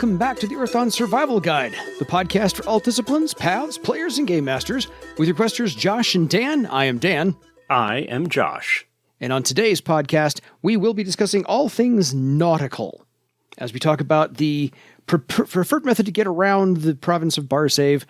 welcome back to the Earthdawn Survival Guide, the podcast for all disciplines, paths, players, and game masters. With your questers Josh and Dan, I am Dan. I am Josh. And on today's podcast, we will be discussing all things nautical, as we talk about the preferred method to get around the province of Barsaive,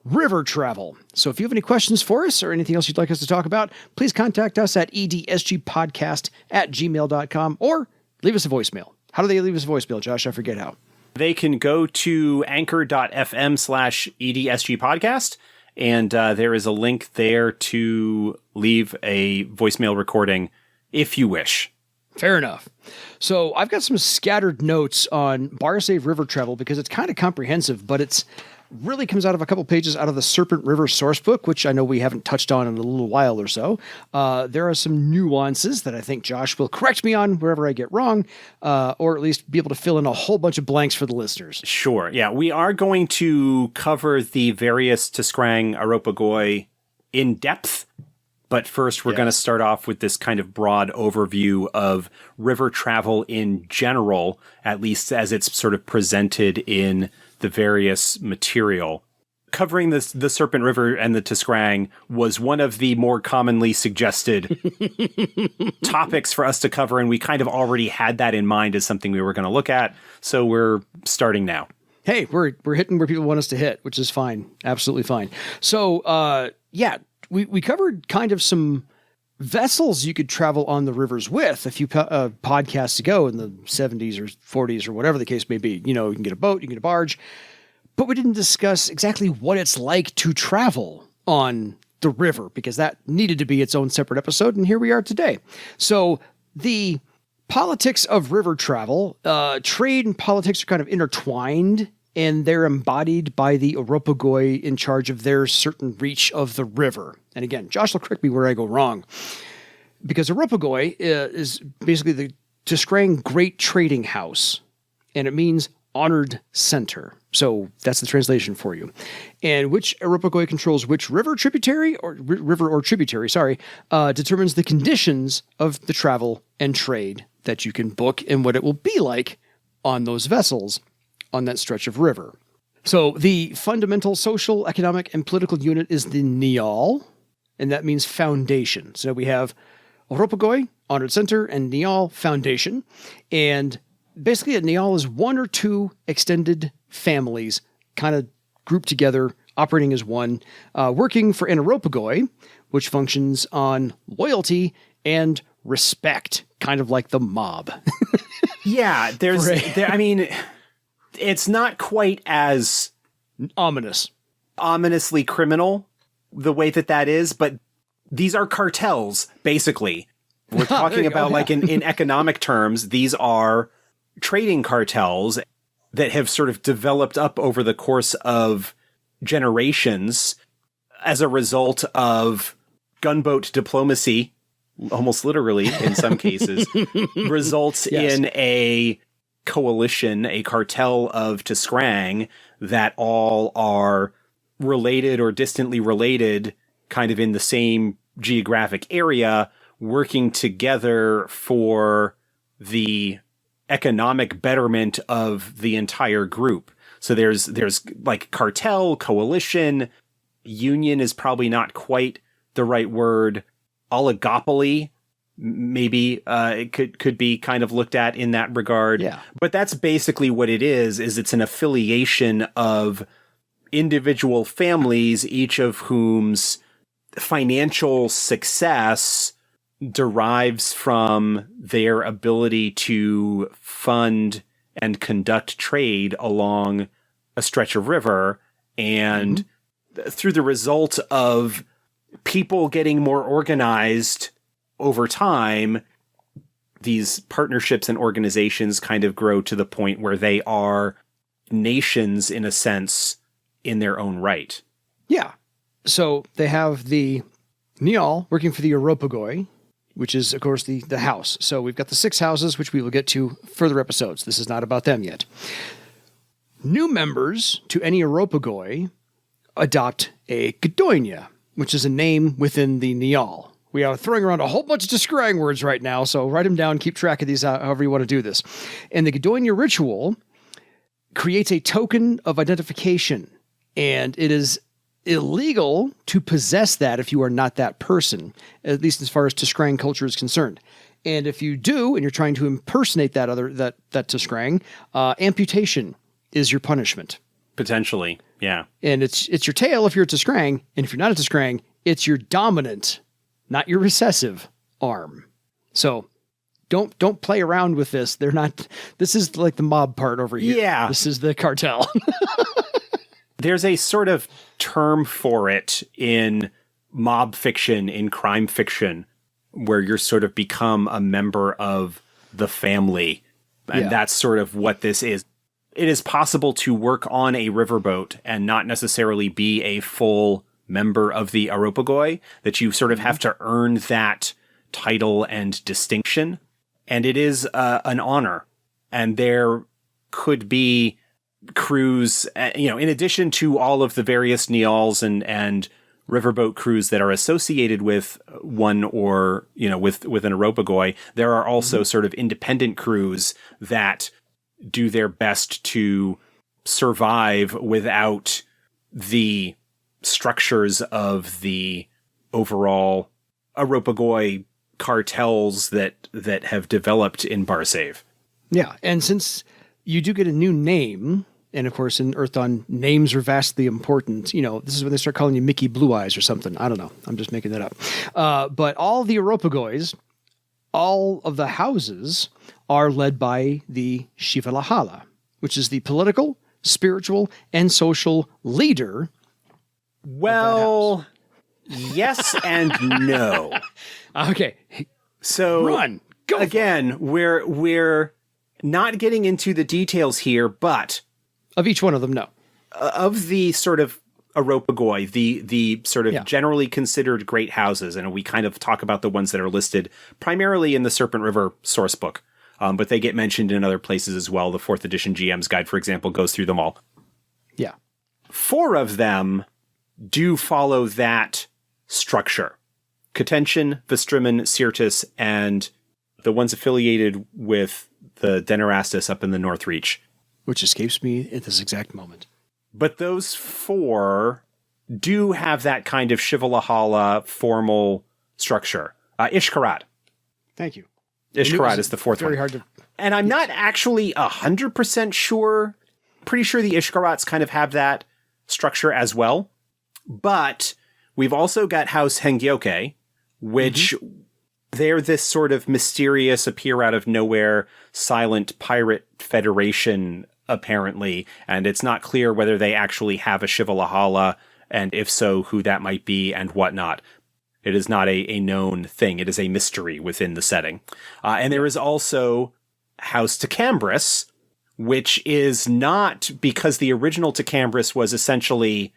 river travel. So if you have any questions for us or anything else you'd like us to talk about, please contact us at edsgpodcast@gmail.com or leave us a voicemail. How do they leave us a voicemail, Josh? I forget how. They can go to anchor.fm/EDSG and there is a link there to leave a voicemail recording if you wish. Fair enough. So I've got some scattered notes on Barsaive river travel because it's kind of comprehensive, but it's really comes out of a couple pages out of the Serpent River sourcebook, which I know we haven't touched on in a little while or so. There are some nuances that I think Josh will correct me on wherever I get wrong, or at least be able to fill in a whole bunch of blanks for the listeners. Sure. Yeah, we are going to cover the various Tiskrang aropagoi in depth, but first we're going to start off with this kind of broad overview of river travel in general, at least as it's sort of presented in the various material. Covering the Serpent River and the Tiskrang was one of the more commonly suggested topics for us to cover, and we kind of already had that in mind as something we were going to look at, so we're starting now. Hey, we're hitting where people want us to hit, which is fine. Absolutely fine. So, we covered kind of some vessels you could travel on the rivers with a few podcasts ago in the 70s or 40s or whatever the case may be. You know, you can get a boat, you can get a barge, but we didn't discuss exactly what it's like to travel on the river because that needed to be its own separate episode, and here we are today. So the politics of river travel, trade and politics are kind of intertwined, and they're embodied by the aropagoi in charge of their certain reach of the river. And again, Josh will correct me where I go wrong, because aropagoi is basically the Tiskrang Great Trading House, and it means honored center. So that's the translation for you. And which aropagoi controls which river tributary, determines the conditions of the travel and trade that you can book and what it will be like on those vessels on that stretch of river. So the fundamental social, economic, and political unit is the Nial, and that means foundation. So we have aropagoi, honored center, and Nial, foundation. And basically a Nial is one or two extended families kind of grouped together, operating as one, working for an aropagoi, which functions on loyalty and respect, kind of like the mob. Yeah, it's not quite as ominously criminal the way that is, but these are cartels, basically. We're talking about, like, in economic terms, these are trading cartels that have sort of developed up over the course of generations as a result of gunboat diplomacy, almost literally in some cases, results in a coalition, a cartel of Tiskrang that all are related or distantly related, kind of in the same geographic area, working together for the economic betterment of the entire group. So there's like cartel, coalition, union is probably not quite the right word, oligopoly, maybe it could be kind of looked at in that regard. Yeah. But that's basically what it is it's an affiliation of individual families, each of whom's financial success derives from their ability to fund and conduct trade along a stretch of river. And through the result of people getting more organized over time, these partnerships and organizations kind of grow to the point where they are nations, in a sense, in their own right. Yeah. So they have the Nial working for the aropagoi, which is, of course, the house. So we've got the 6 houses, which we will get to further episodes. This is not about them yet. New members to any aropagoi adopt a Gdoinia, which is a name within the Nial. We are throwing around a whole bunch of Tiskrang words right now, so write them down, keep track of these however you want to do this. And the Gdoinia ritual creates a token of identification, and it is illegal to possess that if you are not that person, at least as far as Tiskrang culture is concerned. And if you do, and you're trying to impersonate that Tiskrang, amputation is your punishment. Potentially, yeah. And it's your tail if you're a Tiskrang, and if you're not a Tiskrang, it's your dominant, not your recessive arm. So don't play around with this. They're not. This is like the mob part over here. Yeah, this is the cartel. There's a sort of term for it in mob fiction, in crime fiction, where you're sort of become a member of the family. And that's sort of what this is. It is possible to work on a riverboat and not necessarily be a full member of the aropagoi, that you sort of have to earn that title and distinction. And it is an honor. And there could be crews, in addition to all of the various Nials and riverboat crews that are associated with one or, with an aropagoi, there are also sort of independent crews that do their best to survive without the structures of the overall aropagoi cartels that have developed in Barsaive. Yeah, and since you do get a new name, and of course in Earthdawn, names are vastly important. This is when they start calling you Mickey Blue Eyes or something. I don't know. I'm just making that up. But all the aropagois, all of the houses are led by the shivalahala, which is the political, spiritual, and social leader. Well, yes and no. Okay. So run. Go. Again, we're not getting into the details here, but of each one of them, no. Of the sort of aropagoi, the sort of generally considered great houses, and we kind of talk about the ones that are listed primarily in the Serpent River source book, but they get mentioned in other places as well. The 4th edition GM's Guide, for example, goes through them all. Yeah. 4 of them do follow that structure. Catention, Vestrimen, Syrtis, and the ones affiliated with the Denerastus up in the North Reach. Which escapes me at this exact moment. But those 4 do have that kind of shivalahala formal structure. Ishkarat. Thank you. Ishkarat is the 4th very one. Hard to... And I'm not actually 100% sure. Pretty sure the Ishkarats kind of have that structure as well. But we've also got House Hengyoke, which they're this sort of mysterious, appear out of nowhere, silent pirate federation, apparently. And it's not clear whether they actually have a shivalahala, and if so, who that might be and whatnot. It is not a known thing. It is a mystery within the setting. And there is also House Tecambris, which is not, because the original Tecambris was essentially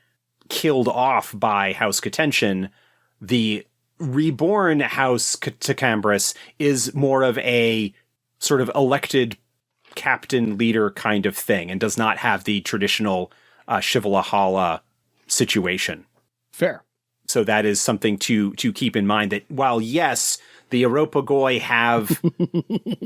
killed off by House Catention. The reborn House Tecambris is more of a sort of elected captain leader kind of thing, and does not have the traditional shivalahala situation. Fair. So that is something to keep in mind, that while, yes, the aropagoi have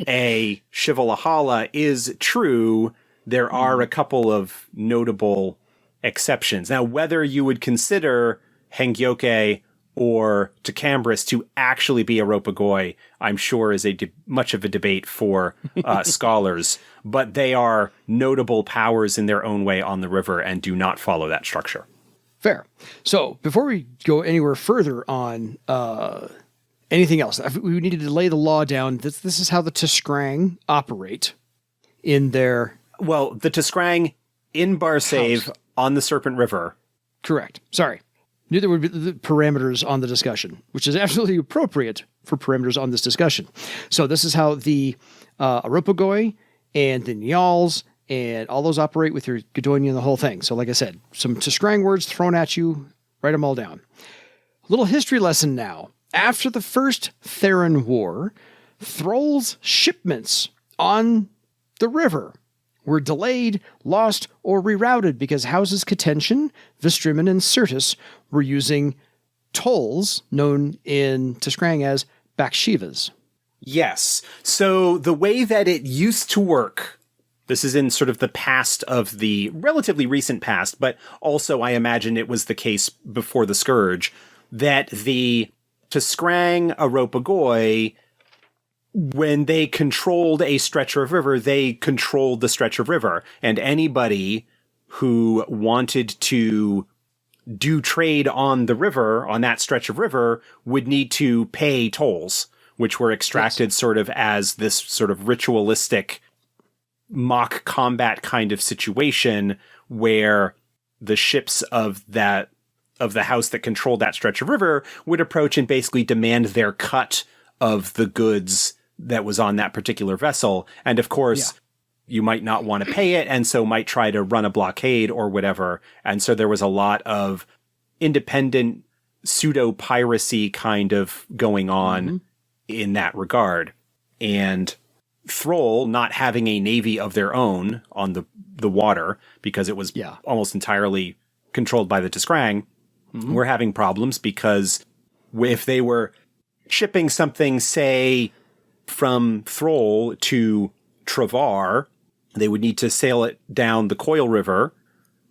a shivalahala is true, there are a couple of notable exceptions. Now, whether you would consider Hengyoke or Tecambris to actually be aropagoi, I'm sure is much of a debate for scholars, but they are notable powers in their own way on the river and do not follow that structure. Fair. So before we go anywhere further on anything else, we needed to lay the law down. This is how the Tiskrang operate in their... Well, the Tiskrang in Barsaive on the Serpent River. Correct. Sorry. Knew there would be the parameters on the discussion, which is absolutely appropriate for parameters on this discussion. So this is how the aropagoi and the Nials and all those operate with your Godonian, the whole thing. So like I said, some Tiskrang words thrown at you, write them all down. A little history lesson now. After the First Theron War, Thrall's shipments on the river were delayed, lost, or rerouted because houses Catention, Vestrimen, and Syrtis were using tolls known in Tiskrang as Bakshevas. Yes. So the way that it used to work This is in sort of the past of the relatively recent past, but also I imagine it was the case before the Scourge, that the Tiskrang aropagoi, when they controlled a stretch of river, they controlled the stretch of river. And anybody who wanted to do trade on the river, on that stretch of river, would need to pay tolls, which were extracted sort of as this sort of ritualistic mock combat kind of situation where the ships of the house that controlled that stretch of river would approach and basically demand their cut of the goods that was on that particular vessel. And of course, you might not want to pay it, and so might try to run a blockade or whatever. And so there was a lot of independent pseudo-piracy kind of going on in that regard. And Thrall, not having a navy of their own on the water, because it was almost entirely controlled by the Tiskrang, were having problems because if they were shipping something, say, from Thrall to Travar, they would need to sail it down the Coil River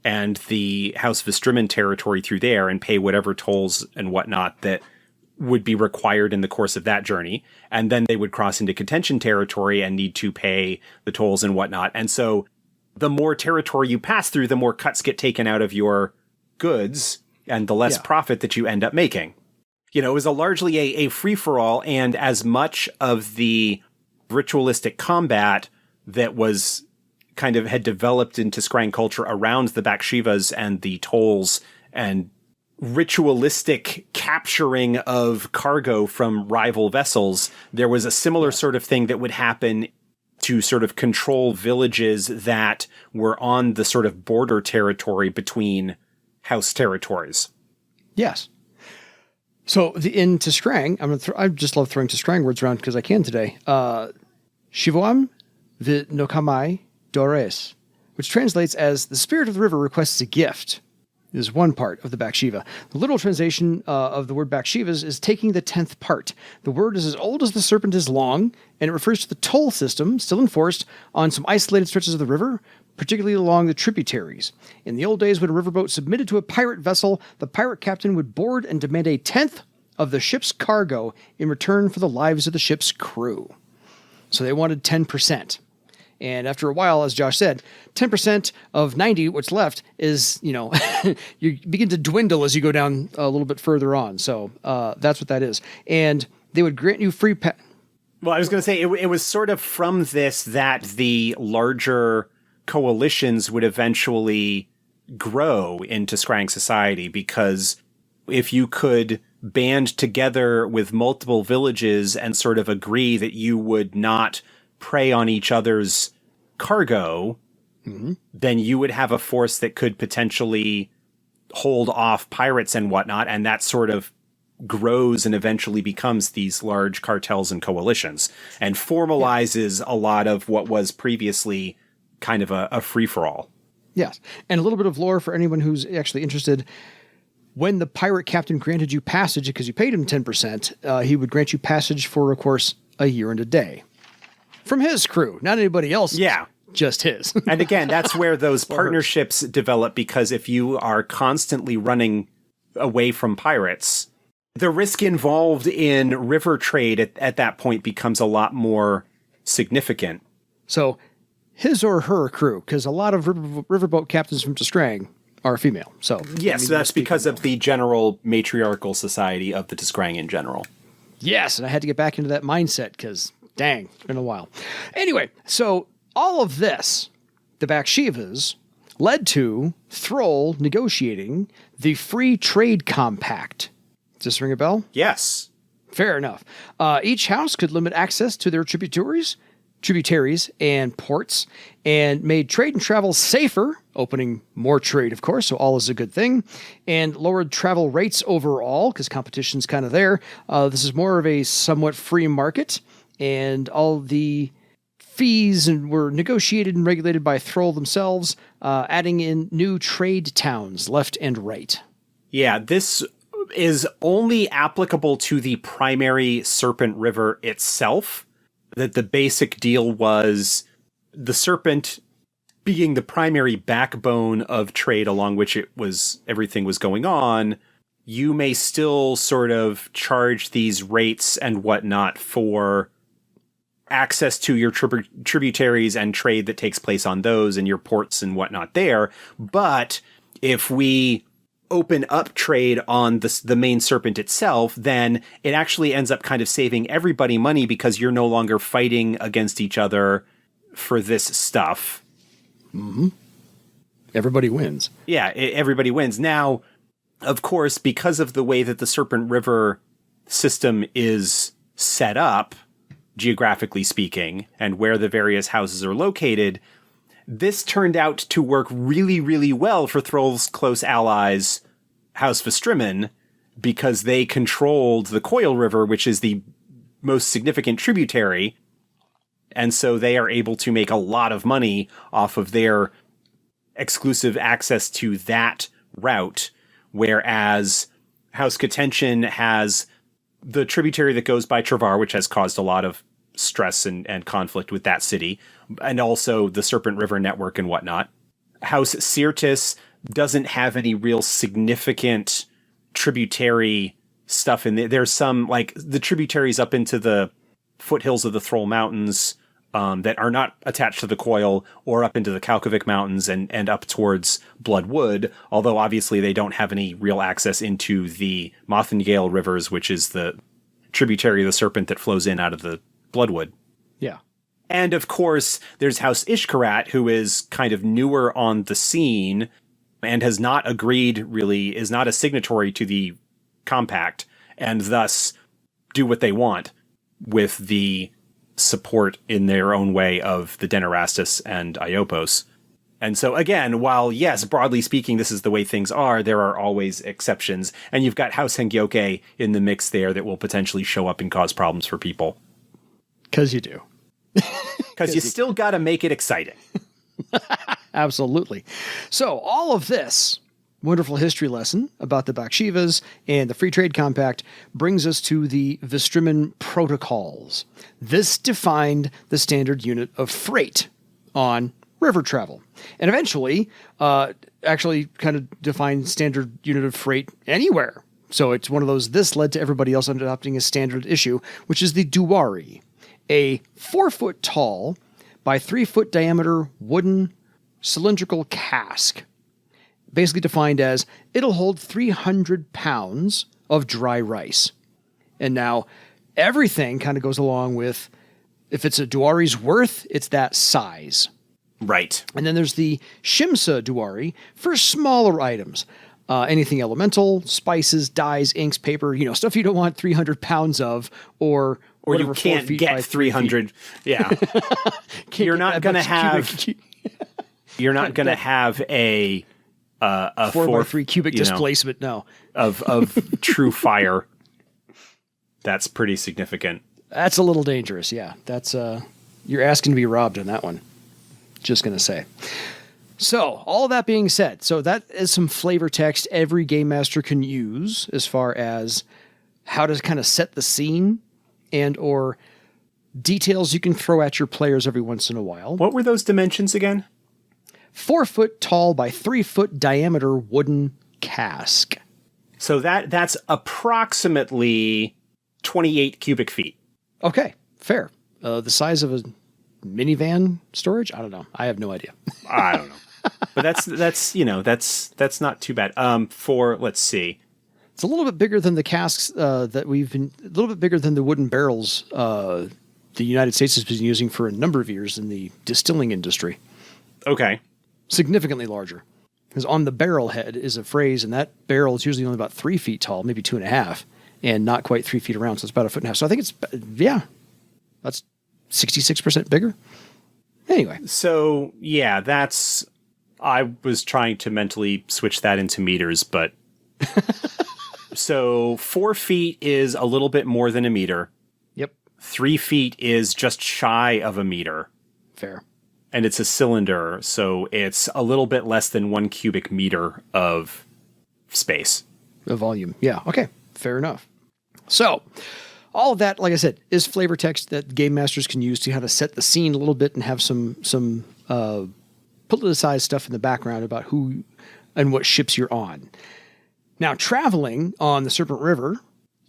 and the House Vistriman territory through there and pay whatever tolls and whatnot that would be required in the course of that journey. And then they would cross into contention territory and need to pay the tolls and whatnot. And so the more territory you pass through, the more cuts get taken out of your goods and the less profit that you end up making. You know, it was largely a free-for-all, and as much of the ritualistic combat that was kind of had developed into Tiskrang culture around the Bakshevas and the tolls and ritualistic capturing of cargo from rival vessels, there was a similar sort of thing that would happen to sort of control villages that were on the sort of border territory between house territories. Yes. So in Tiskrang, I just love throwing Tiskrang words around because I can today. Shivoam the Nokamai Dores, which translates as the spirit of the river requests a gift, is one part of the Baksheva. The literal translation of the word Bakshevas is taking the 10th part. The word is as old as the serpent is long, and it refers to the toll system still enforced on some isolated stretches of the river, particularly along the tributaries. In the old days, when a riverboat submitted to a pirate vessel, the pirate captain would board and demand a 10th of the ship's cargo in return for the lives of the ship's crew. So they wanted 10%. And after a while, as Josh said, 10% of 90, what's left is, you begin to dwindle as you go down a little bit further on. So that's what that is. And they would grant you free... Well, I was going to say, it was sort of from this that the larger coalitions would eventually grow into Tiskrang society, because if you could band together with multiple villages and sort of agree that you would not prey on each other's cargo, then you would have a force that could potentially hold off pirates and whatnot, and that sort of grows and eventually becomes these large cartels and coalitions and formalizes a lot of what was previously kind of a free-for-all. Yes, and a little bit of lore for anyone who's actually interested. When the pirate captain granted you passage, because you paid him 10%, he would grant you passage for, of course, a year and a day. From his crew, not anybody else. Yeah. Just his. And again, that's where those partnerships develop, because if you are constantly running away from pirates, the risk involved in river trade at that point becomes a lot more significant. So his or her crew, because a lot of riverboat captains from Tiskrang are female. So yes, that's because of the general matriarchal society of the Tiskrang in general. Yes, and I had to get back into that mindset because, dang, it's been a while. Anyway, so all of this, the Bakshevas, led to Thrall negotiating the Free Trade Compact. Does this ring a bell? Yes. Fair enough. Each house could limit access to their tributaries and ports, and made trade and travel safer, opening more trade, of course, so all is a good thing, and lowered travel rates overall, because competition's kind of there. This is more of a somewhat free market, and all the fees were negotiated and regulated by Thrall themselves, adding in new trade towns left and right. Yeah, this is only applicable to the primary Serpent River itself. That the basic deal was the Serpent being the primary backbone of trade along which everything was going on, you may still sort of charge these rates and whatnot for access to your tributaries and trade that takes place on those and your ports and whatnot there. But if we open up trade on the main Serpent itself, then it actually ends up kind of saving everybody money because you're no longer fighting against each other for this stuff. Mm-hmm. Everybody wins. Yeah, everybody wins. Now, of course, because of the way that the Serpent River system is set up, geographically speaking, and where the various houses are located, this turned out to work really, really well for Thrall's close allies, House Vestrimmen, because they controlled the Coil River, which is the most significant tributary, and so they are able to make a lot of money off of their exclusive access to that route, whereas House Catention has the tributary that goes by Travar, which has caused a lot of stress and conflict with that city, and also the Serpent River network and whatnot. House Sirtis doesn't have any real significant tributary stuff in there. There's some, like, the tributaries up into the foothills of the Thrall Mountains that are not attached to the Coil, or up into the Kalkovik Mountains and up towards Bloodwood, although obviously they don't have any real access into the Mothingale rivers, which is the tributary of the Serpent that flows in out of the Bloodwood. Yeah. And of course, there's House Ishkarat, who is kind of newer on the scene and has not agreed, really, is not a signatory to the compact, and thus do what they want with the support in their own way of the Denerastus and Iopos. And so again, while yes, broadly speaking, this is the way things are, there are always exceptions. And you've got House Hengyoke in the mix there that will potentially show up and cause problems for people. Because you do. Because you still got to make it exciting. Absolutely. So all of this wonderful history lesson about the Bakshevas and the Free Trade Compact brings us to the Vestrimmen Protocols. This defined the standard unit of freight on river travel, and eventually actually kind of defined standard unit of freight anywhere. So it's one of those, this led to everybody else adopting a standard issue, which is the duari, a 4-foot tall by 3-foot diameter wooden cylindrical cask, basically defined as it'll hold 300 pounds of dry rice. And now everything kind of goes along with, if it's a duari's worth, it's that size. Right. And then there's the Shimsa duari for smaller items. Anything elemental, spices, dyes, inks, paper, stuff you don't want 300 pounds of, or you can't get 300. Yeah. You're not going to have you're not going to have a 4x3 cubic displacement, no. Of true fire. That's pretty significant. That's a little dangerous, yeah. That's you're asking to be robbed on that one. Just going to say. So, all that being said, so that is some flavor text every game master can use as far as how to kind of set the scene and or details you can throw at your players every once in a while. What were those dimensions again? 4-foot tall by 3-foot diameter wooden cask. So that's approximately 28 cubic feet. Okay, fair. The size of a minivan storage? I don't know. I have no idea. I don't know. But that's not too bad. Let's see. It's a little bit bigger than the casks a little bit bigger than the wooden barrels the United States has been using for a number of years in the distilling industry. Okay. Significantly larger. Because on the barrel head is a phrase, and that barrel is usually only about 3 feet tall, maybe 2.5, and not quite 3 feet around, so it's about 1.5 feet. So I think that's 66% bigger. Anyway. So, yeah, I was trying to mentally switch that into meters, but so 4 feet is a little bit more than a meter. Yep. 3 feet is just shy of a meter. Fair. And it's a cylinder, so it's a little bit less than 1 cubic meter of space. The volume. Yeah. Okay. Fair enough. So, all of that, like I said, is flavor text that game masters can use to kind of set the scene a little bit and have some politicized stuff in the background about who and what ships you're on. Now, traveling on the Serpent River,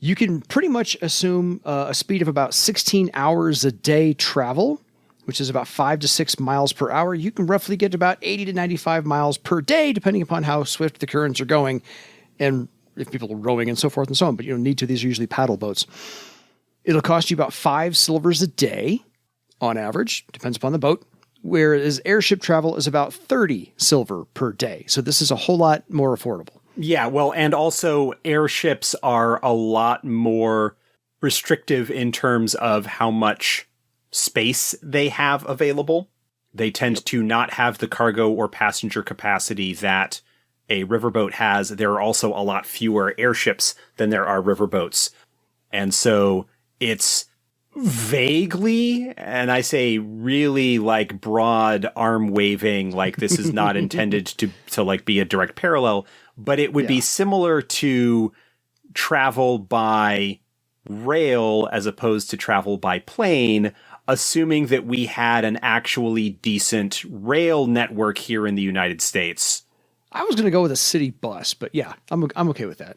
you can pretty much assume a speed of about 16 hours a day travel, which is about 5 to 6 miles per hour. You can roughly get about 80 to 95 miles per day, depending upon how swift the currents are going and if people are rowing and so forth and so on. But you don't need to. These are usually paddle boats. It'll cost you about 5 silvers a day on average, depends upon the boat, whereas airship travel is about 30 silver per day. So this is a whole lot more affordable. Yeah, well, and also airships are a lot more restrictive in terms of how much space they have available. They tend to not have the cargo or passenger capacity that a riverboat has. There are also a lot fewer airships than there are riverboats. And so it's vaguely, and I say really like broad arm waving, like this is not intended to like be a direct parallel, but it would be similar to travel by rail as opposed to travel by plane, assuming that we had an actually decent rail network here in the United States. I was going to go with a city bus, but yeah, I'm okay with that.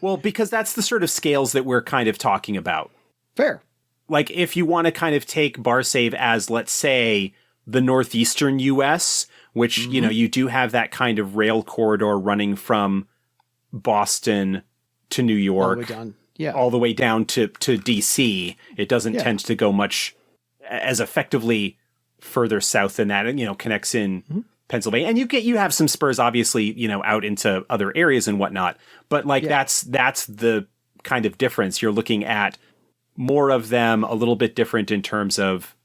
Well, because that's the sort of scales that we're kind of talking about. Fair. Like if you want to kind of take Barsaive as, let's say, the northeastern US, which, you know, you do have that kind of rail corridor running from Boston to New York. All the way down. Yeah. All the way down to DC. It doesn't tend to go much as effectively further south than that, and, you know, connects in Pennsylvania. And you have some spurs, obviously, you know, out into other areas and whatnot. But like that's the kind of difference. You're looking at more of them, a little bit different in terms of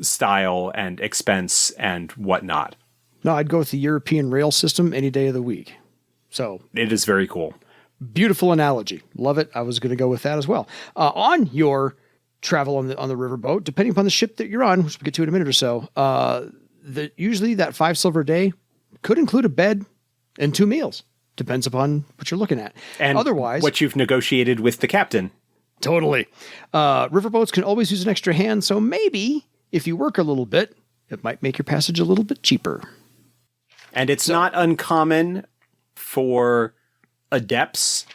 style and expense and whatnot. No, I'd go with the European rail system any day of the week. So it is very cool. Beautiful analogy. Love it. I was going to go with that as well. On your travel on the riverboat, depending upon the ship that you're on, which we'll get to in a minute or so, usually that 5 silver a day could include a bed and 2 meals. Depends upon what you're looking at. And otherwise, what you've negotiated with the captain. Totally. Riverboats can always use an extra hand, so maybe if you work a little bit, it might make your passage a little bit cheaper. And it's not uncommon for adepts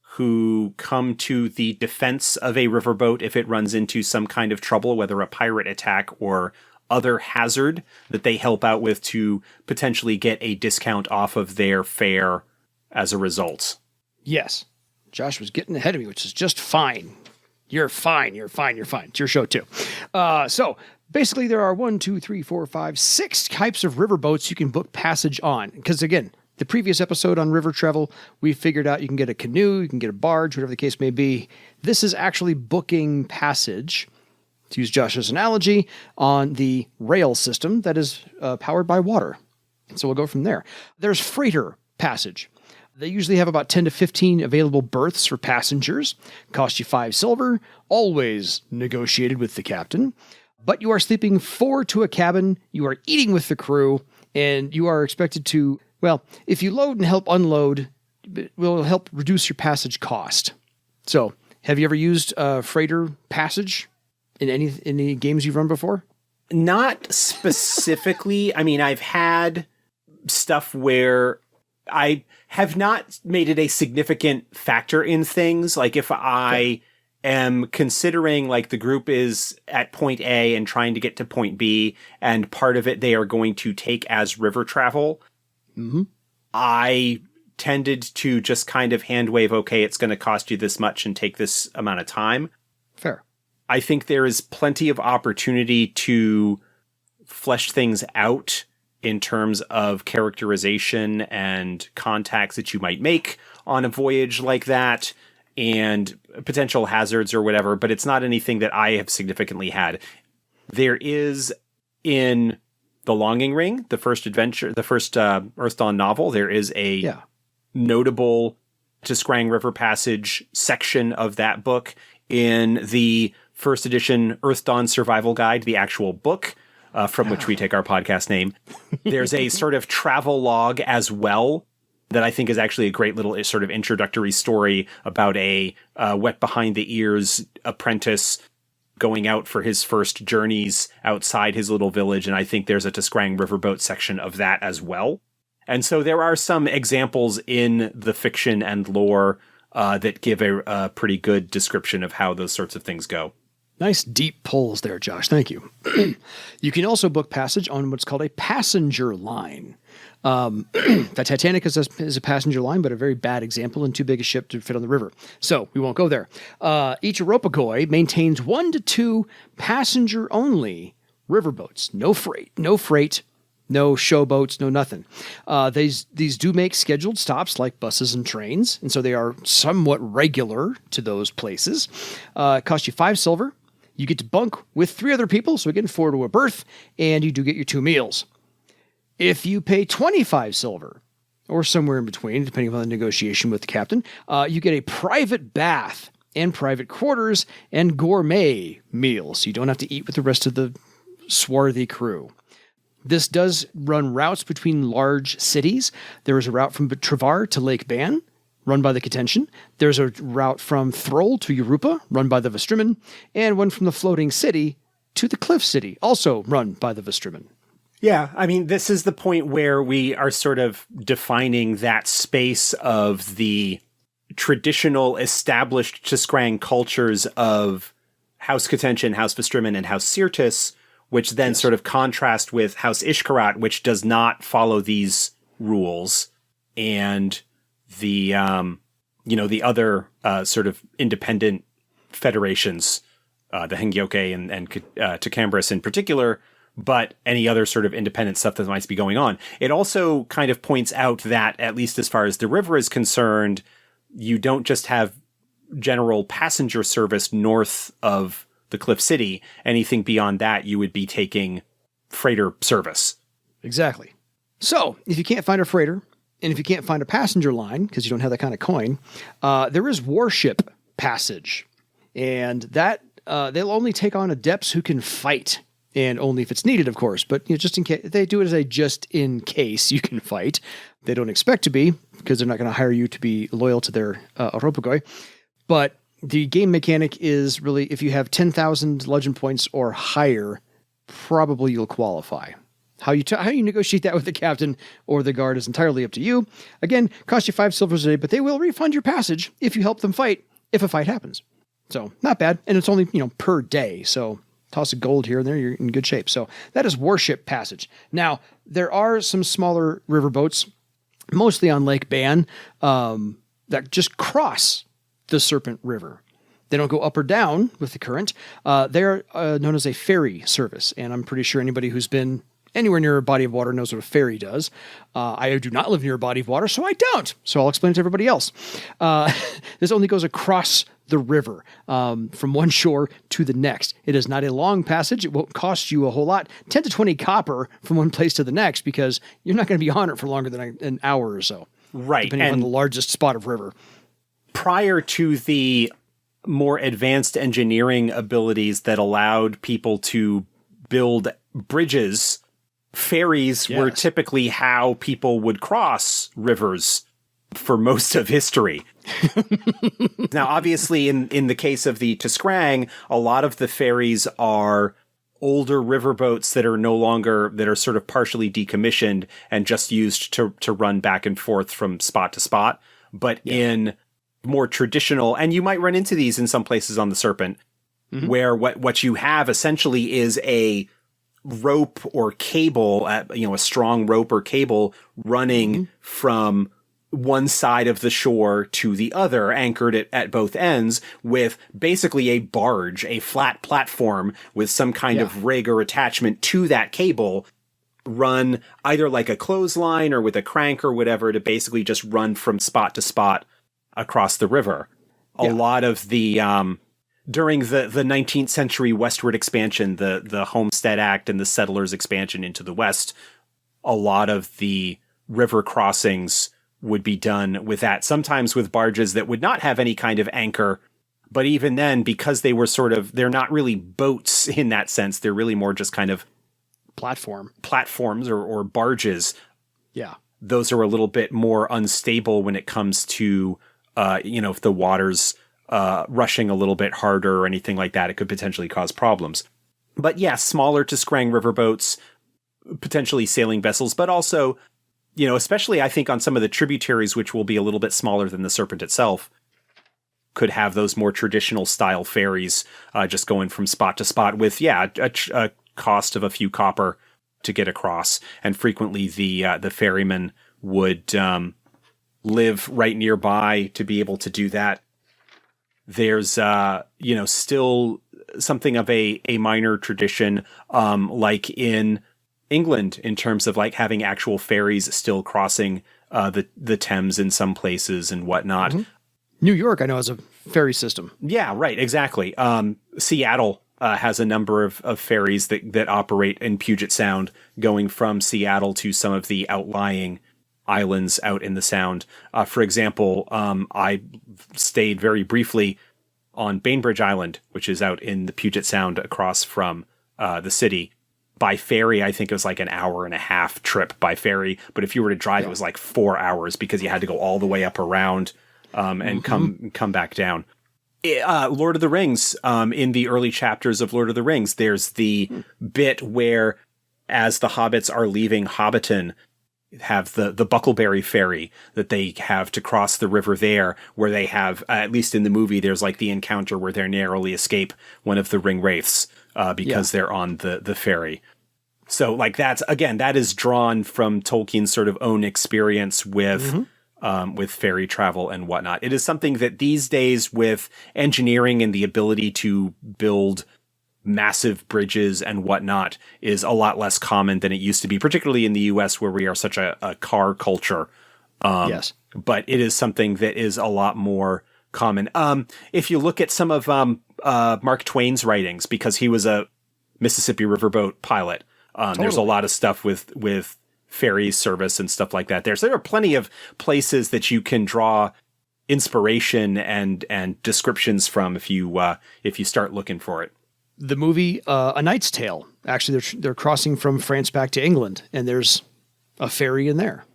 who come to the defense of a riverboat if it runs into some kind of trouble, whether a pirate attack or other hazard, that they help out with to potentially get a discount off of their fare as a result. Yes. Josh was getting ahead of me, which is just fine. You're fine. You're fine. You're fine. It's your show too. So basically there are 6 types of riverboats you can book passage on. Because again, the previous episode on river travel, we figured out you can get a canoe, you can get a barge, whatever the case may be. This is actually booking passage, to use Josh's analogy, on the rail system that is powered by water. So we'll go from there. There's freighter passage. They usually have about 10 to 15 available berths for passengers. Cost you 5 silver, always negotiated with the captain. But you are sleeping 4 to a cabin, you are eating with the crew, and you are expected to, well, if you load and help unload, it will help reduce your passage cost. So, have you ever used freighter passage in any games you've run before? Not specifically. I mean, I've had stuff where I have not made it a significant factor in things. Like if I am considering like the group is at point A and trying to get to point B, and part of it they are going to take as river travel. I tended to just kind of hand wave, okay, it's going to cost you this much and take this amount of time. Fair. I think there is plenty of opportunity to flesh things out in terms of characterization and contacts that you might make on a voyage like that and potential hazards or whatever, but it's not anything that I have significantly had. There is in The Longing Ring, the first Earthdawn novel, there is a notable Tiskrang River Passage section of that book in the first edition Earthdawn Survival Guide, the actual book, from which we take our podcast name. There's a sort of travel log as well that I think is actually a great little sort of introductory story about a wet behind the ears apprentice going out for his first journeys outside his little village. And I think there's a Tiskrang riverboat section of that as well. And so there are some examples in the fiction and lore that give a pretty good description of how those sorts of things go. Nice deep pulls there, Josh. Thank you. You can also book passage on what's called a passenger line. The Titanic is a passenger line, but a very bad example and too big a ship to fit on the river. So we won't go there. Each aropagoi maintains 1 to 2 passenger-only riverboats. No freight, no showboats, no nothing. These do make scheduled stops like buses and trains, and so they are somewhat regular to those places. It costs you 5 silver. You get to bunk with 3 other people, so again, 4 to a berth, and you do get your 2 meals. If you pay 25 silver, or somewhere in between, depending on the negotiation with the captain, you get a private bath and private quarters and gourmet meals, so you don't have to eat with the rest of the swarthy crew. This does run routes between large cities. There is a route from Travar to Lake Ban, run by the Contention. There's a route from Throl to Europa, run by the Vestrimen, and one from the floating city to the Cliff City, also run by the Vestrimen. Yeah, I mean, this is the point where we are sort of defining that space of the traditional established Tiskrang cultures of House Contention, House Vestrimen, and House Sirtis, which then sort of contrast with House Ishkarat, which does not follow these rules, and the the other sort of independent federations, the Hengyoke and Tecambris in particular, but any other sort of independent stuff that might be going on. It also kind of points out that, at least as far as the river is concerned, you don't just have general passenger service north of the Cliff City. Anything beyond that, you would be taking freighter service. Exactly. So, if you can't find a freighter, and if you can't find a passenger line, because you don't have that kind of coin, there is warship passage. And that they'll only take on adepts who can fight. And only if it's needed, of course. But just in case, they do it as a just in case you can fight. They don't expect to be, because they're not going to hire you to be loyal to their aropagoi. But the game mechanic is really, if you have 10,000 legend points or higher, probably you'll qualify. How you negotiate that with the captain or the guard is entirely up to you. Again, cost you 5 silvers a day, but they will refund your passage if you help them fight, if a fight happens. So, not bad. And it's only, per day. So, toss a gold here and there, you're in good shape. So, that is warship passage. Now, there are some smaller riverboats, mostly on Lake Ban, that just cross the Serpent River. They don't go up or down with the current. They're known as a ferry service, and I'm pretty sure anybody who's been anywhere near a body of water knows what a ferry does. I do not live near a body of water, so I don't. So I'll explain it to everybody else. This only goes across the river from one shore to the next. It is not a long passage. It won't cost you a whole lot. 10 to 20 copper from one place to the next, because you're not going to be on it for longer than an hour or so. Right. Depending on the largest spot of river. Prior to the more advanced engineering abilities that allowed people to build bridges, ferries were typically how people would cross rivers for most of history. Now, obviously, in the case of the Tiskrang, a lot of the ferries are older riverboats that are no longer, that are sort of partially decommissioned and just used to run back and forth from spot to spot. But in more traditional, and you might run into these in some places on the Serpent, where what you have essentially is a rope or cable, a strong rope or cable running from one side of the shore to the other, anchored at both ends, with basically a barge, a flat platform with some kind of rig or attachment to that cable, run either like a clothesline or with a crank or whatever to basically just run from spot to spot across the river. A lot of the during the 19th century westward expansion, the Homestead Act and the settlers' expansion into the west, a lot of the river crossings would be done with that, sometimes with barges that would not have any kind of anchor. But even then, because they were they're not really boats in that sense, they're really more just kind of platforms or barges. Yeah. Those are a little bit more unstable when it comes to, if the waters rushing a little bit harder or anything like that. It could potentially cause problems. But yeah, smaller to Scrang riverboats, potentially sailing vessels, but also, especially I think on some of the tributaries, which will be a little bit smaller than the Serpent itself, could have those more traditional style ferries just going from spot to spot with, a cost of a few copper to get across. And frequently the ferryman would live right nearby to be able to do that. There's, still something of a minor tradition, like in England, in terms of like having actual ferries still crossing the Thames in some places and whatnot. Mm-hmm. New York, I know, has a ferry system. Yeah, right, exactly. Seattle has a number of ferries that operate in Puget Sound, going from Seattle to some of the outlying islands out in the Sound. For example, I stayed very briefly on Bainbridge Island, which is out in the Puget Sound across from the city. By ferry, I think it was like an hour and a half trip by ferry. But if you were to drive, it was like 4 hours because you had to go all the way up around and come back down. Lord of the Rings, in the early chapters of Lord of the Rings, there's the bit where, as the hobbits are leaving Hobbiton, have the Buckleberry ferry that they have to cross the river there, where they have, at least in the movie, there's like the encounter where they narrowly escape one of the ring wraiths because they're on the ferry. So like that is drawn from Tolkien's sort of own experience with ferry travel and whatnot. It is something that these days, with engineering and the ability to build massive bridges and whatnot, is a lot less common than it used to be, particularly in the US, where we are such a car culture. Yes. But it is something that is a lot more common. If you look at some of Mark Twain's writings, because he was a Mississippi riverboat pilot, there's a lot of stuff with ferry service and stuff like that there. So there are plenty of places that you can draw inspiration and descriptions from if you start looking for it. The movie A Knight's Tale, actually they're crossing from France back to England, and there's a ferry in there.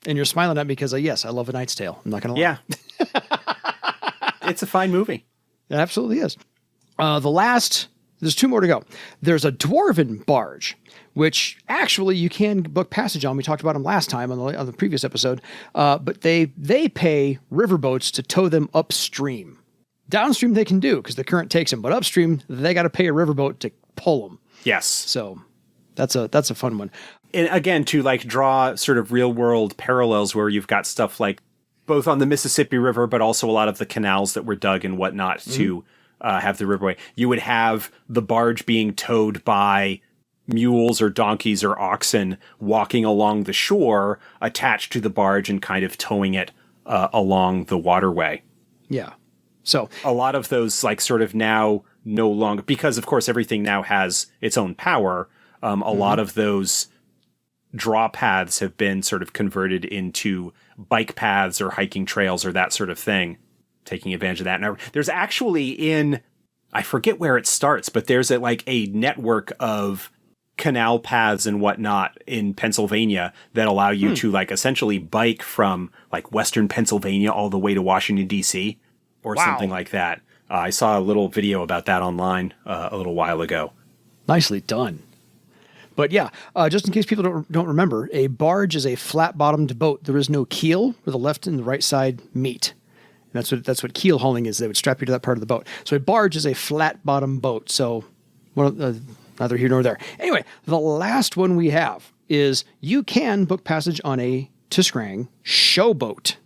And you're smiling at me because, yes, I love A Knight's Tale. I'm not going to lie. Yeah. It's a fine movie. It absolutely is. There's two more to go. There's a dwarven barge, which actually you can book passage on. We talked about them last time on the previous episode. But they pay riverboats to tow them upstream. Downstream they can do because the current takes them, but upstream they got to pay a riverboat to pull them. Yes. So that's a fun one. And again, to like draw sort of real world parallels where you've got stuff like both on the Mississippi River, but also a lot of the canals that were dug and whatnot to have the riverway. You would have the barge being towed by mules or donkeys or oxen walking along the shore, attached to the barge and kind of towing it along the waterway. Yeah. So a lot of those like sort of now no longer, because of course everything now has its own power. A lot of those draw paths have been sort of converted into bike paths or hiking trails or that sort of thing, taking advantage of that. Now, there's actually I forget where it starts, but there's a network of canal paths and whatnot in Pennsylvania that allow you to like essentially bike from like Western Pennsylvania all the way to Washington, D.C. or something like that. I saw a little video about that online a little while ago. Nicely done. But yeah, just in case people don't remember, a barge is a flat-bottomed boat. There is no keel where the left and the right side meet. And that's what keel hauling is. They would strap you to that part of the boat. So a barge is a flat-bottomed boat. So neither here nor there. Anyway, the last one we have is you can book passage on a Tiskrang showboat.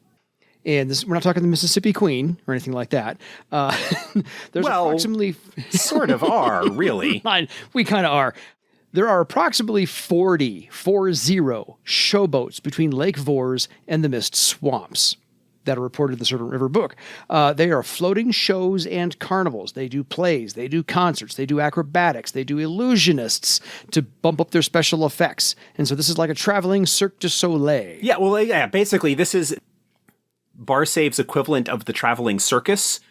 And we're not talking the Mississippi Queen or anything like that. There's approximately... sort of are, really. We kind of are. There are approximately 40 showboats between Lake Vors and the Mist Swamps that are reported in the Serpent River book. They are floating shows and carnivals. They do plays, they do concerts, they do acrobatics, they do illusionists to bump up their special effects. And so this is like a traveling Cirque du Soleil. Yeah, well, yeah, basically this is Barsaive's equivalent of the traveling circus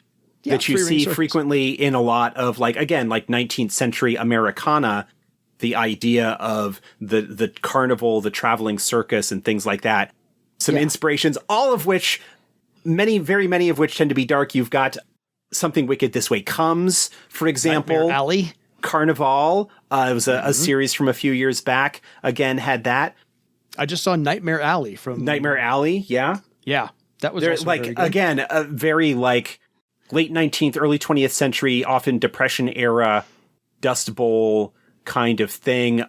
that you see frequently in a lot of, like, again, like 19th century Americana, the idea of the carnival, the traveling circus and things like that. Some inspirations, all of which, very many of which tend to be dark. You've got Something Wicked This Way Comes, for example. Nightmare Alley. Carnival. It was a series from a few years back. Again, had that. I just saw Nightmare Alley from Nightmare Alley, yeah. Yeah, that was They're, also like, very good. again, a very like late 19th, early 20th century, often Depression era Dust Bowl kind of thing.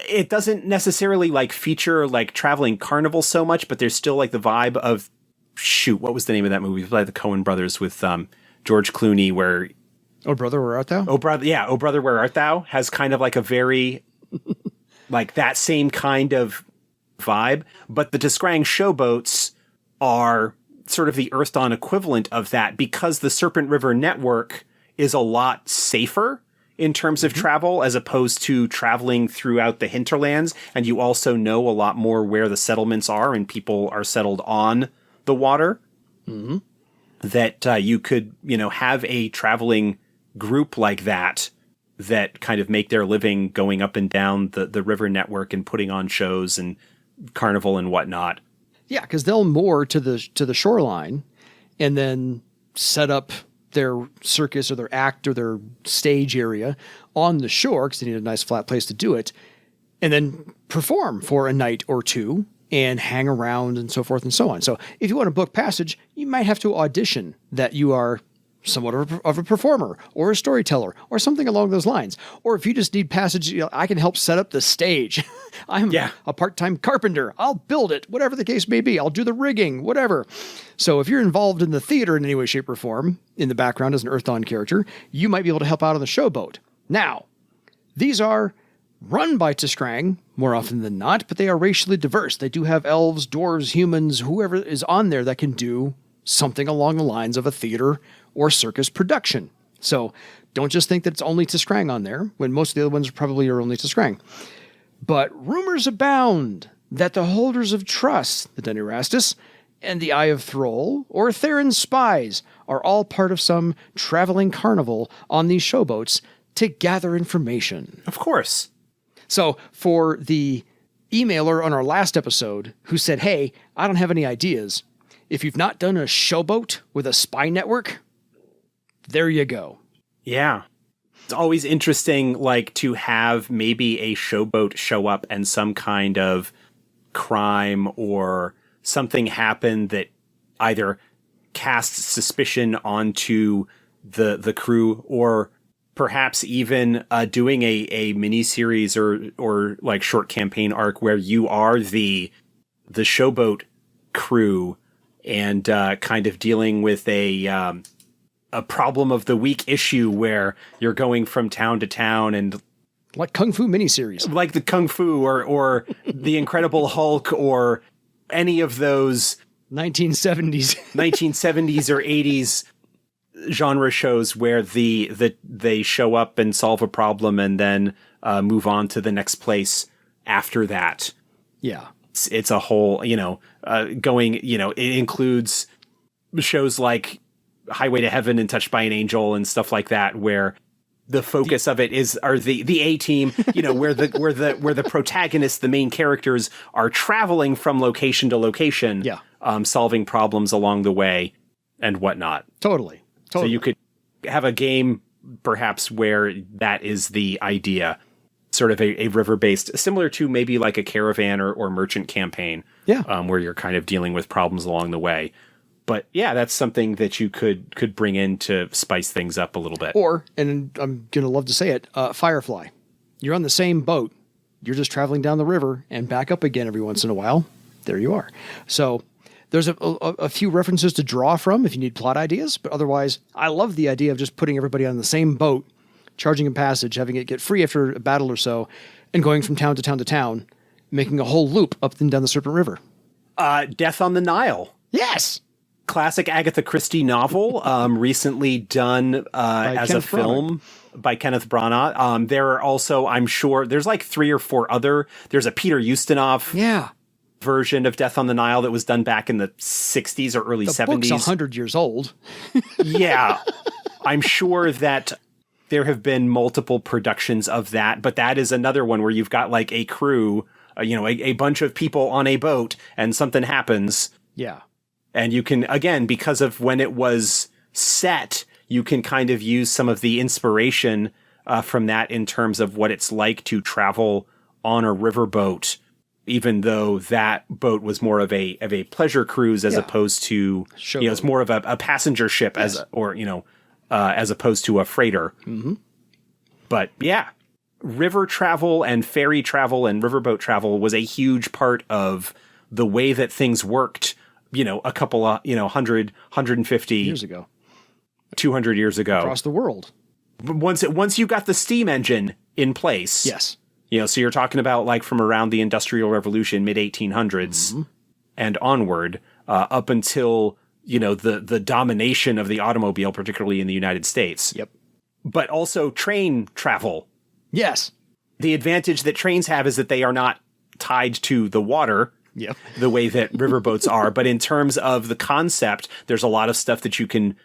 It doesn't necessarily like feature like traveling carnival so much, but there's still like the vibe of what was the name of that movie by the Coen brothers with George Clooney, where Oh Brother, Where Art Thou? Oh Brother, Where Art Thou has kind of like a very like that same kind of vibe, but the Tiskrang showboats are sort of the Earthdawn equivalent of that, because the Serpent River network is a lot safer in terms of travel as opposed to traveling throughout the hinterlands, and you also know a lot more where the settlements are and people are settled on the water. That you could, have a traveling group like that kind of make their living going up and down the river network and putting on shows and carnival and whatnot. Yeah, because they'll moor to the shoreline and then set up their circus or their act or their stage area on the shore, because they need a nice flat place to do it, and then perform for a night or two and hang around and so forth and so on. So if you want to book passage, you might have to audition that you are somewhat of a performer or a storyteller or something along those lines. Or if you just need passage, I can help set up the stage. I'm a part-time carpenter. I'll build it, whatever the case may be. I'll do the rigging, whatever. So if you're involved in the theater in any way, shape, or form, in the background as an Earthdawn character, you might be able to help out on the showboat. Now, these are run by Tiskrang more often than not, but they are racially diverse. They do have elves, dwarves, humans, whoever is on there that can do something along the lines of a theater or circus production. So don't just think that it's only Tiskrang on there, when most of the other ones probably are only Tiskrang. But rumors abound that the holders of trust, the Denirastus, and the Eye of Thrall, or Theron's spies, are all part of some traveling carnival on these showboats to gather information. Of course. So for the emailer on our last episode who said, hey, I don't have any ideas, if you've not done a showboat with a spy network, there you go. Yeah. It's always interesting, like, to have maybe a showboat show up and some kind of crime or something happen that either casts suspicion onto the crew, or perhaps even doing a mini-series or like short campaign arc where you are the showboat crew and kind of dealing with a problem of the week issue where you're going from town to town, and like Kung Fu miniseries, like the Kung Fu or the Incredible Hulk or any of those 1970s or 80s genre shows where they show up and solve a problem and then move on to the next place after that. Yeah. It's a whole, it includes shows like Highway to Heaven and Touched by an Angel and stuff like that, where the focus of it are the A-team, where the protagonists, the main characters, are traveling from location to location, solving problems along the way and whatnot. Totally. So you could have a game perhaps where that is the idea, sort of a river-based, similar to maybe like a caravan or merchant campaign, where you're kind of dealing with problems along the way. But yeah, that's something that you could bring in to spice things up a little bit. Or, and I'm going to love to say it, Firefly. You're on the same boat. You're just traveling down the river and back up again every once in a while. There you are. So there's a few references to draw from if you need plot ideas, but otherwise, I love the idea of just putting everybody on the same boat, charging a passage, having it get free after a battle or so, and going from town to town to town, making a whole loop up and down the Serpent River. Death on the Nile. Yes! Classic Agatha Christie novel, recently done as a film by Kenneth Branagh. There are also, I'm sure, there's like 3 or 4 other. There's a Peter Ustinov version of Death on the Nile that was done back in the 60s or early 70s. The book's 100 years old. Yeah. I'm sure that there have been multiple productions of that, but that is another one where you've got like a crew, a bunch of people on a boat and something happens. Yeah. And you can, again, because of when it was set, you can kind of use some of the inspiration from that in terms of what it's like to travel on a riverboat, even though that boat was more of a pleasure cruise as opposed to, it's more of a passenger ship as opposed to a freighter. Mm-hmm. But yeah, river travel and ferry travel and riverboat travel was a huge part of the way that things worked, a couple of, 100, 150 years ago, 200 years ago across the world. Once you got the steam engine in place. Yes. So you're talking about like from around the Industrial Revolution, mid 1800s and onward, up until, the domination of the automobile, particularly in the United States. Yep. But also train travel. Yes. The advantage that trains have is that they are not tied to the water. Yep. The way that riverboats are. But in terms of the concept, there's a lot of stuff that you can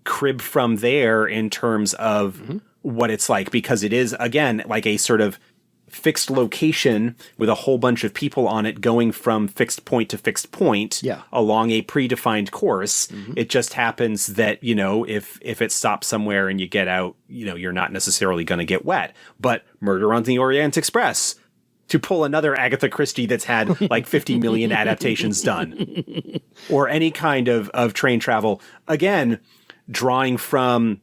crib from there in terms of what it's like, because it is, again, like a sort of fixed location with a whole bunch of people on it going from fixed point to fixed point along a predefined course. It just happens that, if it stops somewhere and you get out, you're not necessarily going to get wet. But Murder on the Orient Express, to pull another Agatha Christie that's had like 50 million adaptations done, or any kind of train travel, again, drawing from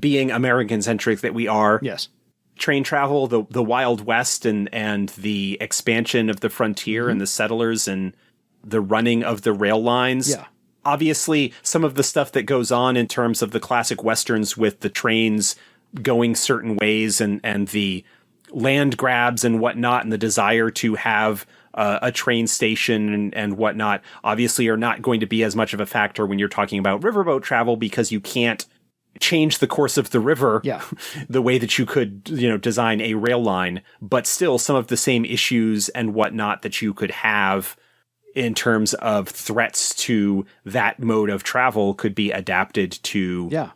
being American-centric that we are. Yes. Train travel, the Wild West and the expansion of the frontier and the settlers and the running of the rail lines. Yeah. Obviously, some of the stuff that goes on in terms of the classic Westerns with the trains going certain ways and the land grabs and whatnot and the desire to have a train station and whatnot, obviously are not going to be as much of a factor when you're talking about riverboat travel, because you can't change the course of the river the way that you could, design a rail line. But still, some of the same issues and whatnot that you could have in terms of threats to that mode of travel could be adapted to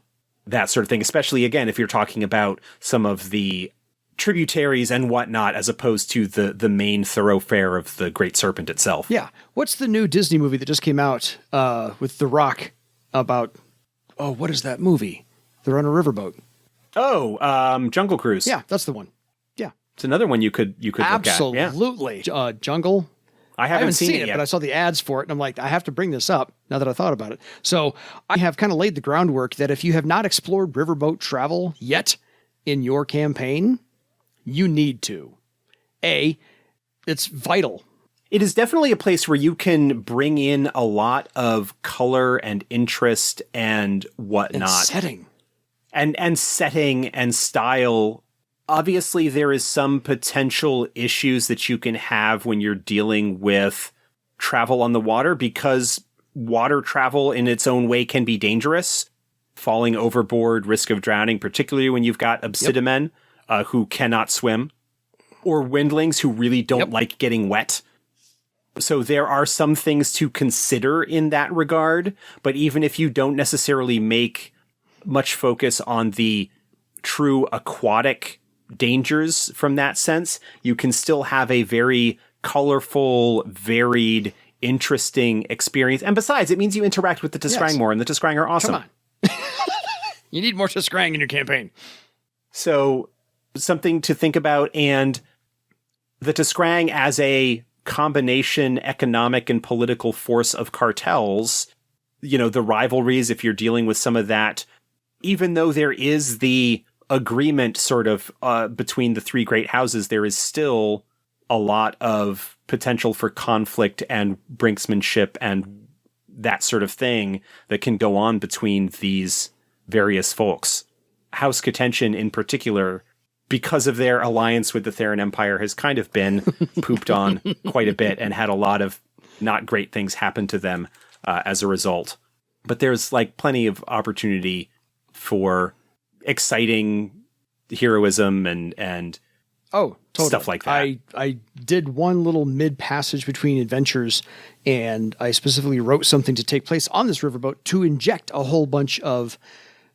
that sort of thing, especially, again, if you're talking about some of the tributaries and whatnot, as opposed to the main thoroughfare of the Great Serpent itself. Yeah. What's the new Disney movie that just came out with The Rock about, what is that movie? They're on a riverboat. Jungle Cruise. Yeah, that's the one. Yeah. It's another one you could Absolutely. Look at. Yeah. Jungle. I haven't seen it yet, but I saw the ads for it, and I'm like, I have to bring this up now that I thought about it. So I have kind of laid the groundwork that if you have not explored riverboat travel yet in your campaign, you need to. It's vital. It is definitely a place where you can bring in a lot of color and interest and whatnot. And setting and style. Obviously, there is some potential issues that you can have when you're dealing with travel on the water, because water travel in its own way can be dangerous. Falling overboard, risk of drowning, particularly when you've got obsidimen who cannot swim, or windlings who really don't like getting wet. So there are some things to consider in that regard, but even if you don't necessarily make much focus on the true aquatic dangers from that sense, you can still have a very colorful, varied, interesting experience. And besides, it means you interact with the Tiskrang more, and the Tiskrang are awesome. Come on. You need more Tiskrang in your campaign. So something to think about, and the Tiskrang as a combination economic and political force of cartels, the rivalries, if you're dealing with some of that, even though there is the agreement sort of between the three great houses, there is still a lot of potential for conflict and brinksmanship and that sort of thing that can go on between these various folks. House Katention in particular, because of their alliance with the Theron Empire, has kind of been pooped on quite a bit and had a lot of not great things happen to them as a result. But there's like plenty of opportunity for exciting heroism and totally. Stuff like that. I did one little mid passage between adventures, and I specifically wrote something to take place on this riverboat to inject a whole bunch of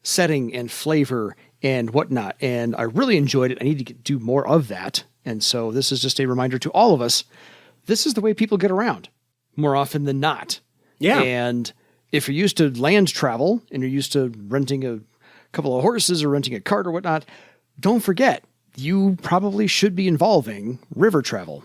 setting and flavor and whatnot. And I really enjoyed it. I need to do more of that. And so this is just a reminder to all of us. This is the way people get around more often than not. Yeah. And if you're used to land travel and you're used to renting a couple of horses or renting a cart or whatnot, don't forget, you probably should be involving river travel.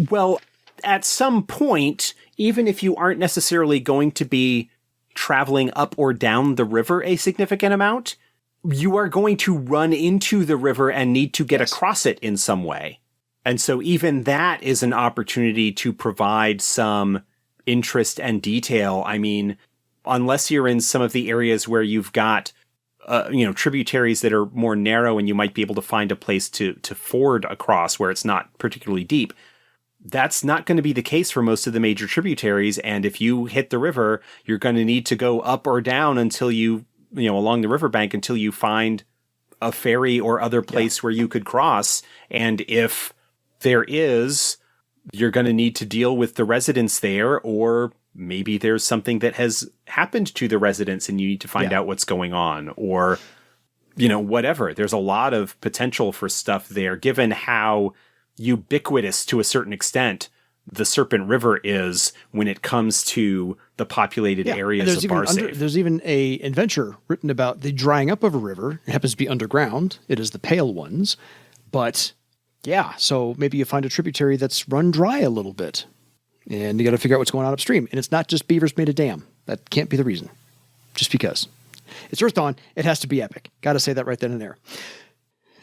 Well, at some point, even if you aren't necessarily going to be traveling up or down the river a significant amount, you are going to run into the river and need to get across it in some way. And so even that is an opportunity to provide some interest and detail. I mean, unless you're in some of the areas where you've got, tributaries that are more narrow and you might be able to find a place to ford across where it's not particularly deep. That's not going to be the case for most of the major tributaries. And if you hit the river, you're going to need to go up or down until along the riverbank until you find a ferry or other place where you could cross. And if there is, you're going to need to deal with the residents there, or maybe there's something that has happened to the residents and you need to find out what's going on, or, whatever. There's a lot of potential for stuff there, given how ubiquitous to a certain extent the Serpent River is when it comes to the populated areas of Barsaive. There's even a adventure written about the drying up of a river. It happens to be underground. It is the Pale Ones. But yeah, so maybe you find a tributary that's run dry a little bit. And you got to figure out what's going on upstream. And it's not just beavers made a dam. That can't be the reason. Just because. It's Earthdawn. It has to be epic. Got to say that right then and there.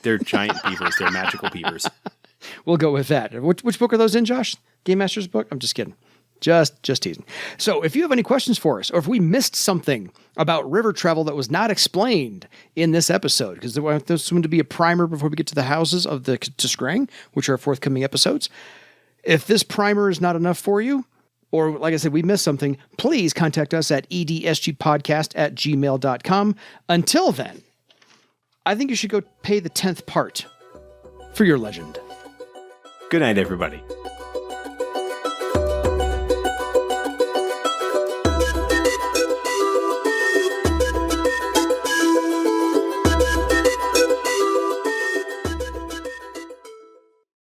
They're giant beavers. They're magical beavers. We'll go with that. Which book are those in, Josh? Game Master's book? I'm just kidding. Just teasing. So if you have any questions for us, or if we missed something about river travel that was not explained in this episode, because there's going to be a primer before we get to the houses of the Tiskrang, which are forthcoming episodes. If this primer is not enough for you, or like I said, we missed something, please contact us at edsgpodcast@gmail.com. Until then, I think you should go pay the 10th part for your legend. Good night, everybody.